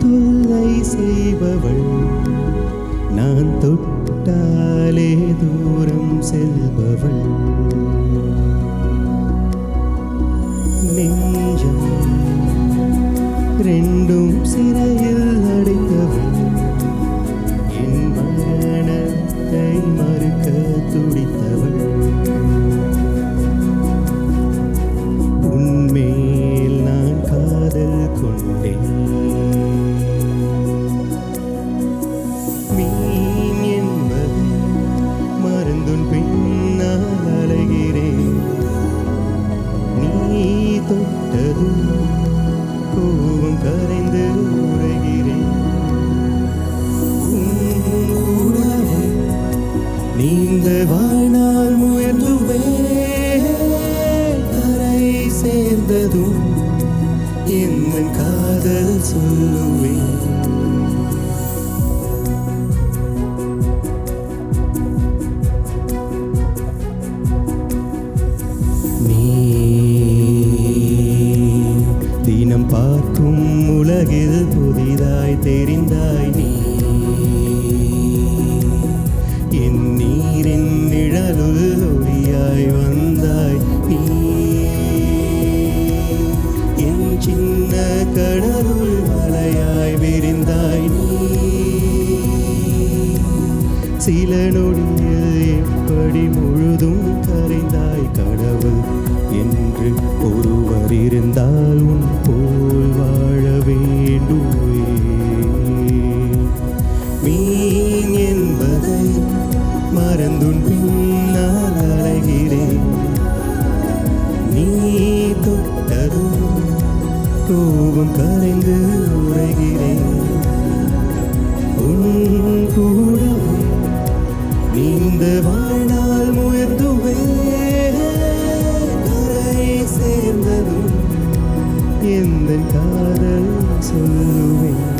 தொல்லை செய்பவள் நான் தொட்டாலே தூரம் செல்பவள் நெஞ்சம் ரெண்டும் சிறையில் அடைத்தவள் என் மரணத்தை மறுக்க துடித்தவள் உன்மேல் நான் காதல் கொண்டேன் மீன் என்பது மருந்துன் பின்னால் அலைகிறேன் நீ தொட்டதும் கோபம் கரைந்து உரைகிறேன் கூடவே நீந்த வாழ்நாள் முயன்றுவே கரை சேர்ந்ததும் என் காதல் சொல்லுவேன் தினம் பார்க்கும் உலகில் புதிதாய் தெரிந்தாய் நீ என் நீரின் நிழலுள் ஒளியாய் வந்தாய் நீ என் சின்ன கடலுள் மலையாய் விரிந்தாய் நீ சில நொடியில் எப்படி முழுதும் கரைந்தாய் கடவுள் என்று ஒருவர் இருந்தால் உன் போல் வாழ வேண்டுமே மீன் என்பதை மறந்துன் பின்னால் அலைகிறேன் நீ தொட்டதும் கோபம் கரைந்து உரைகிறேன் உன் கூடவே நீந்த வாழ்நாள் முயன்றுவே கரை சேர்ந்ததும் எந்த காதல் சொல்லுவேன்